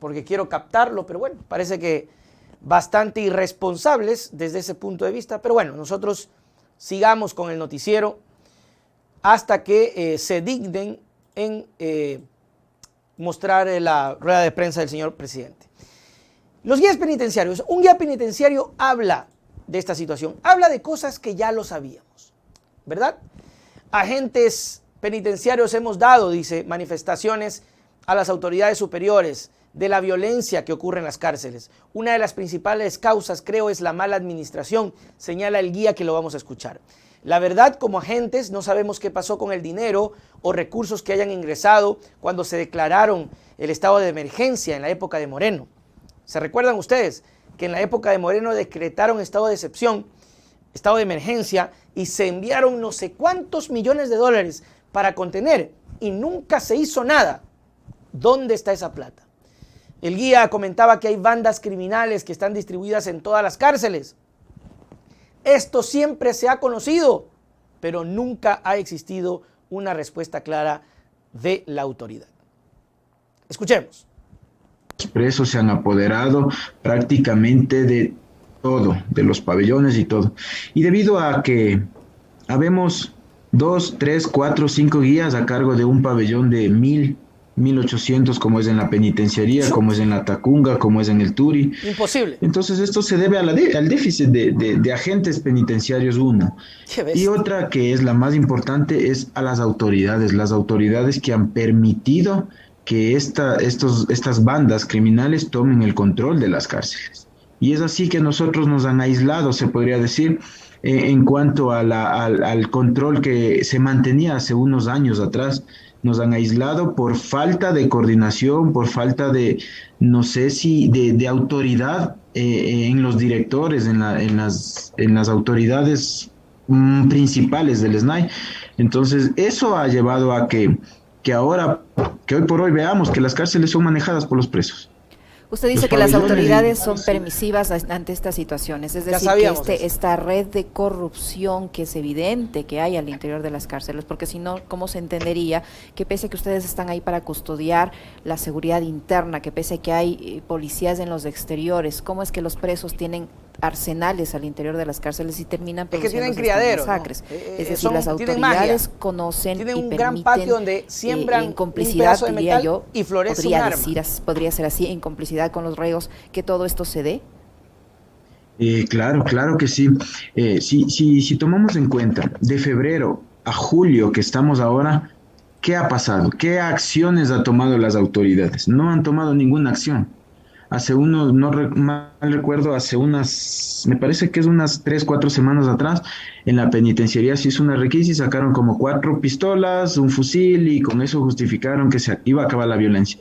porque quiero captarlo, pero bueno, parece que bastante irresponsables desde ese punto de vista. Pero bueno, nosotros sigamos con el noticiero hasta que se dignen en mostrar la rueda de prensa del señor presidente. Los guías penitenciarios. Un guía penitenciario habla de esta situación, habla de cosas que ya lo sabíamos, ¿verdad? Agentes penitenciarios hemos dado, dice, manifestaciones a las autoridades superiores de la violencia que ocurre en las cárceles. Una de las principales causas, creo, es la mala administración, señala el guía que lo vamos a escuchar. La verdad, como agentes, no sabemos qué pasó con el dinero o recursos que hayan ingresado cuando se declararon el estado de emergencia en la época de Moreno. ¿Se recuerdan ustedes que en la época de Moreno decretaron estado de excepción, estado de emergencia, y se enviaron no sé cuántos millones de dólares para contener y nunca se hizo nada? ¿Dónde está esa plata? El guía comentaba que hay bandas criminales que están distribuidas en todas las cárceles. Esto siempre se ha conocido, pero nunca ha existido una respuesta clara de la autoridad. Escuchemos. Los presos se han apoderado prácticamente de todo, de los pabellones y todo. Y debido a que habemos 2, 3, 4, 5 guías a cargo de un pabellón de 1.800, como es en la penitenciaría, como es en la Tacunga, como es en el Turi. Imposible. Entonces esto se debe al déficit de agentes penitenciarios, uno. Y otra, que es la más importante, es a las autoridades que han permitido que estas bandas criminales tomen el control de las cárceles. Y es así que nosotros nos han aislado, se podría decir, en cuanto al control que se mantenía hace unos años atrás. Nos han aislado por falta de coordinación, por falta de, no sé si, de autoridad en los directores, en las autoridades principales del SNAI. Entonces, eso ha llevado a que hoy por hoy veamos que las cárceles son manejadas por los presos. Usted dice que las autoridades son permisivas ante estas situaciones, es decir, que esta red de corrupción que es evidente que hay al interior de las cárceles, porque si no, ¿cómo se entendería que pese a que ustedes están ahí para custodiar la seguridad interna, que pese a que hay policías en los exteriores, cómo es que los presos tienen arsenales al interior de las cárceles y terminan produciendo masacres? ¿No? Es decir, las autoridades conocen y permiten, gran patio donde siembran en complicidad, diría yo, y florece podría ser así, en complicidad con los reos, que todo esto se dé. Claro que sí. Si tomamos en cuenta de febrero a julio que estamos ahora, ¿qué ha pasado? ¿Qué acciones ha tomado las autoridades? No han tomado ninguna acción. Hace mal recuerdo, me parece que es unas 3, 4 semanas atrás, en la penitenciaría se hizo una requisa y sacaron como 4 pistolas, un fusil, y con eso justificaron que se iba a acabar la violencia.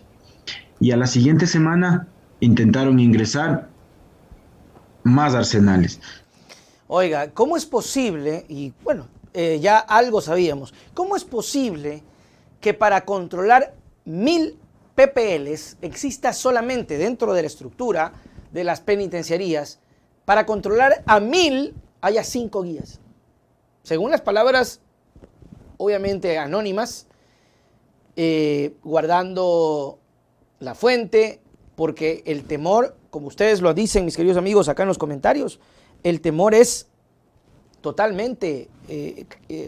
Y a la siguiente semana intentaron ingresar más arsenales. Oiga, ¿cómo es posible? Y bueno, ya algo sabíamos. ¿Cómo es posible que para controlar 1.000 PPLs exista solamente dentro de la estructura de las penitenciarías, para controlar a 1.000 haya 5 guías? Según las palabras, obviamente anónimas, guardando la fuente, porque el temor, como ustedes lo dicen, mis queridos amigos, acá en los comentarios, el temor es totalmente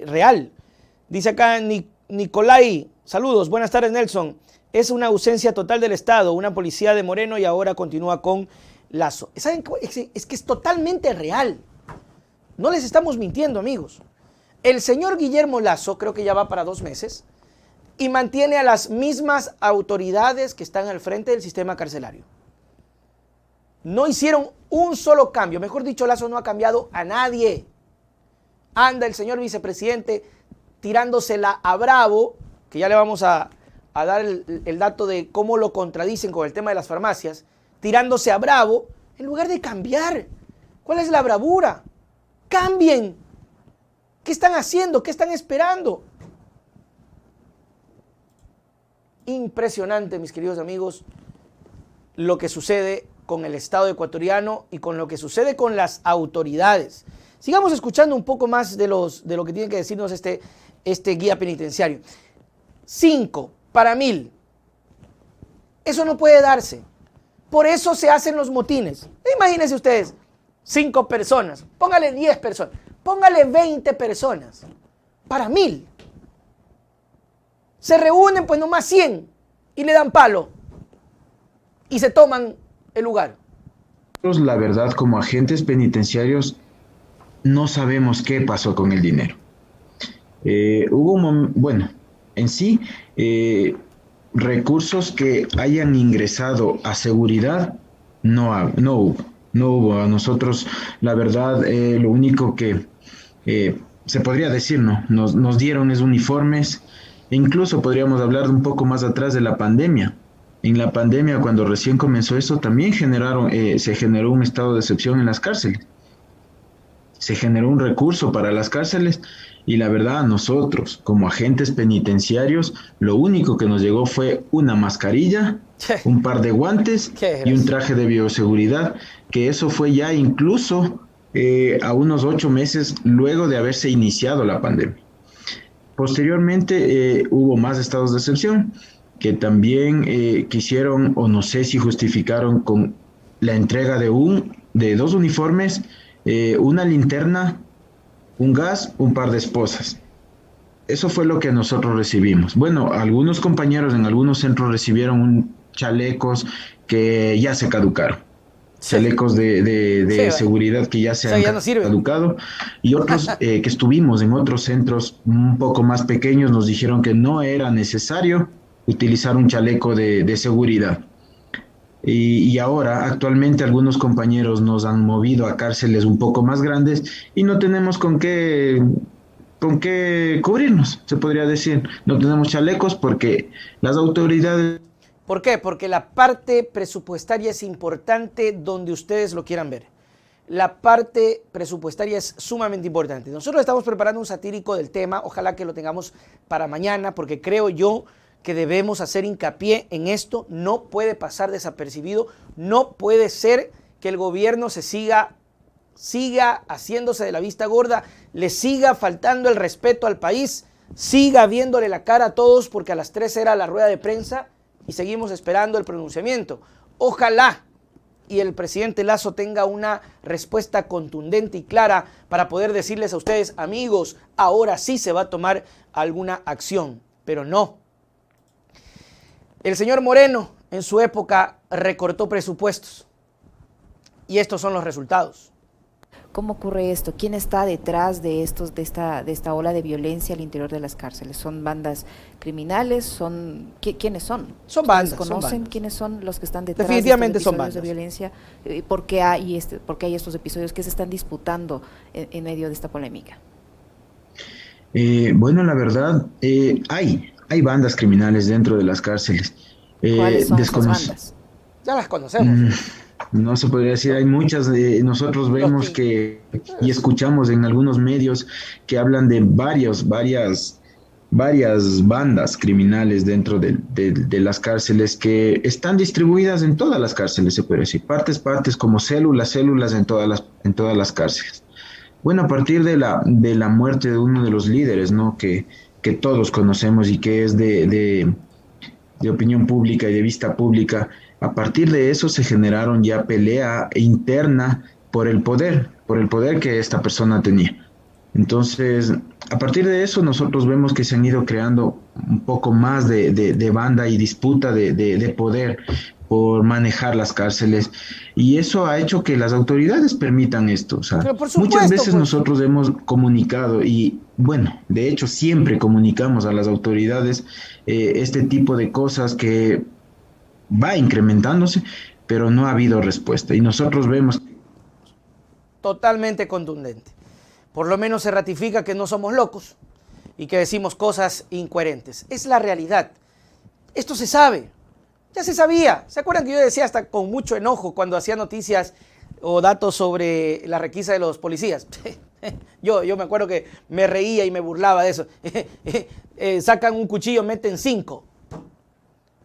real. Dice acá Nicolai, saludos, buenas tardes Nelson. Es una ausencia total del Estado, una policía de Moreno y ahora continúa con Lazo. ¿Saben? Es que es totalmente real. No les estamos mintiendo, amigos. El señor Guillermo Lazo, creo que ya va para 2 meses, y mantiene a las mismas autoridades que están al frente del sistema carcelario. No hicieron un solo cambio. Mejor dicho, Lazo no ha cambiado a nadie. Anda el señor vicepresidente tirándosela a Bravo, que ya le vamos a dar el dato de cómo lo contradicen con el tema de las farmacias, tirándose a Bravo, en lugar de cambiar. ¿Cuál es la bravura? ¡Cambien! ¿Qué están haciendo? ¿Qué están esperando? Impresionante, mis queridos amigos, lo que sucede con el Estado ecuatoriano y con lo que sucede con las autoridades. Sigamos escuchando un poco más de lo que tiene que decirnos este guía penitenciario. 5 para 1.000. Eso no puede darse. Por eso se hacen los motines. Imagínense ustedes, 5 personas, póngale 10 personas, póngale 20 personas, para 1000. Se reúnen pues nomás 100 y le dan palo y se toman el lugar. La verdad, como agentes penitenciarios, no sabemos qué pasó con el dinero. En sí, recursos que hayan ingresado a seguridad, no hubo. A nosotros, la verdad, lo único que se podría decir, ¿no? Nos dieron es uniformes. Incluso podríamos hablar un poco más atrás de la pandemia. En la pandemia, cuando recién comenzó eso, también se generó un estado de excepción en las cárceles. Se generó un recurso para las cárceles y la verdad a nosotros, como agentes penitenciarios, lo único que nos llegó fue una mascarilla, un par de guantes y un traje de bioseguridad, que eso fue ya incluso a unos 8 meses luego de haberse iniciado la pandemia. Posteriormente hubo más estados de excepción que también quisieron, o no sé si justificaron, con la entrega de 2 uniformes, una linterna, un gas, un par de esposas. Eso fue lo que nosotros recibimos. Bueno, algunos compañeros en algunos centros recibieron chalecos que ya se caducaron. Chalecos de seguridad que ya se han caducado, y otros que estuvimos en otros centros un poco más pequeños nos dijeron que no era necesario utilizar un chaleco de seguridad. Y ahora, actualmente, algunos compañeros nos han movido a cárceles un poco más grandes y no tenemos con qué cubrirnos, se podría decir. No tenemos chalecos porque las autoridades... ¿Por qué? Porque la parte presupuestaria es importante donde ustedes lo quieran ver. La parte presupuestaria es sumamente importante. Nosotros estamos preparando un satírico del tema, ojalá que lo tengamos para mañana, porque creo yo que debemos hacer hincapié en esto. No puede pasar desapercibido, no puede ser que el gobierno siga haciéndose de la vista gorda, le siga faltando el respeto al país, siga viéndole la cara a todos, porque a las 3 era la rueda de prensa y seguimos esperando el pronunciamiento. Ojalá y el presidente Lasso tenga una respuesta contundente y clara para poder decirles a ustedes, amigos, ahora sí se va a tomar alguna acción, pero no. El señor Moreno en su época recortó presupuestos y estos son los resultados. ¿Cómo ocurre esto? ¿Quién está detrás de esta ola de violencia al interior de las cárceles? ¿Son bandas criminales? ¿Quiénes son? Son bandas. ¿Conocen quiénes son los que están detrás Definitivamente de estos son bandas de violencia? ¿Por qué hay estos episodios que se están disputando en medio de esta polémica? Bueno, la verdad, hay bandas criminales dentro de las cárceles. ¿Cuáles son esas bandas? Ya las conocemos. No se podría decir, hay muchas. Nosotros vemos y escuchamos en algunos medios que hablan de varias bandas criminales dentro de las cárceles que están distribuidas en todas las cárceles, se puede decir, partes como células en todas las cárceles. Bueno, a partir de la muerte de uno de los líderes, ¿no? que todos conocemos y que es de opinión pública y de vista pública, a partir de eso se generaron ya pelea interna por el poder que esta persona tenía. Entonces, a partir de eso nosotros vemos que se han ido creando un poco más de banda y disputa de poder por manejar las cárceles, y eso ha hecho que las autoridades permitan esto. O sea, muchas veces nosotros hemos comunicado y, bueno, de hecho siempre comunicamos a las autoridades este tipo de cosas que va incrementándose, pero no ha habido respuesta y nosotros vemos... Totalmente contundente. Por lo menos se ratifica que no somos locos y que decimos cosas incoherentes. Es la realidad. Esto se sabe. Ya se sabía. ¿Se acuerdan que yo decía hasta con mucho enojo cuando hacía noticias o datos sobre la requisa de los policías? Yo me acuerdo que me reía y me burlaba de eso. Sacan un cuchillo, meten 5.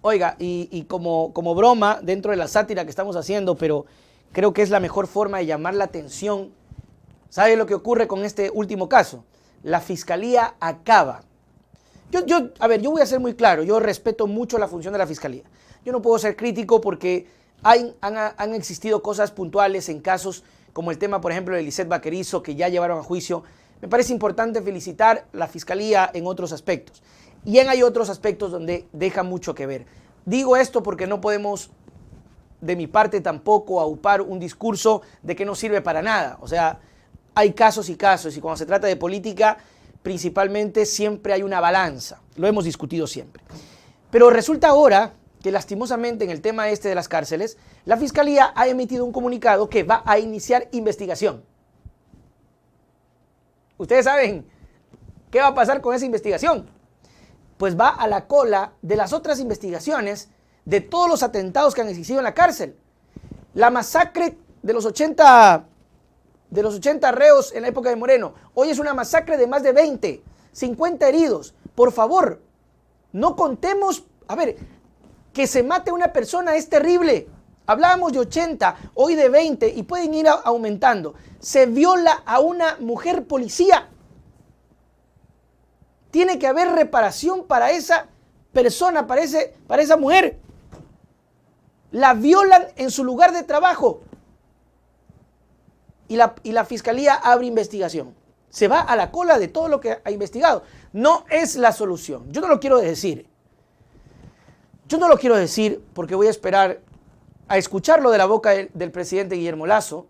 Oiga, y como broma dentro de la sátira que estamos haciendo, pero creo que es la mejor forma de llamar la atención. ¿Sabe lo que ocurre con este último caso? La fiscalía acaba. Yo voy a ser muy claro, yo respeto mucho la función de la fiscalía. Yo no puedo ser crítico porque Han existido cosas puntuales en casos como el tema, por ejemplo, de Lisette Vaquerizo, que ya llevaron a juicio. Me parece importante felicitar a la Fiscalía en otros aspectos. Y hay otros aspectos donde deja mucho que ver. Digo esto porque no podemos, de mi parte tampoco, aupar un discurso de que no sirve para nada. O sea, hay casos y casos, y cuando se trata de política, principalmente siempre hay una balanza. Lo hemos discutido siempre. Pero resulta ahora que lastimosamente en el tema de las cárceles, la Fiscalía ha emitido un comunicado que va a iniciar investigación. ¿Ustedes saben qué va a pasar con esa investigación? Pues va a la cola de las otras investigaciones de todos los atentados que han existido en la cárcel. La masacre de los 80 reos en la época de Moreno. Hoy es una masacre de más de 20, 50 heridos. Por favor, no contemos, a ver, que se mate una persona es terrible. Hablábamos de 80, hoy de 20 y pueden ir aumentando. Se viola a una mujer policía. Tiene que haber reparación para esa persona, para esa mujer. La violan en su lugar de trabajo. Y la Fiscalía abre investigación. Se va a la cola de todo lo que ha investigado. No es la solución. Yo no lo quiero decir. Yo no lo quiero decir porque voy a esperar a escucharlo de la boca del presidente Guillermo Lasso.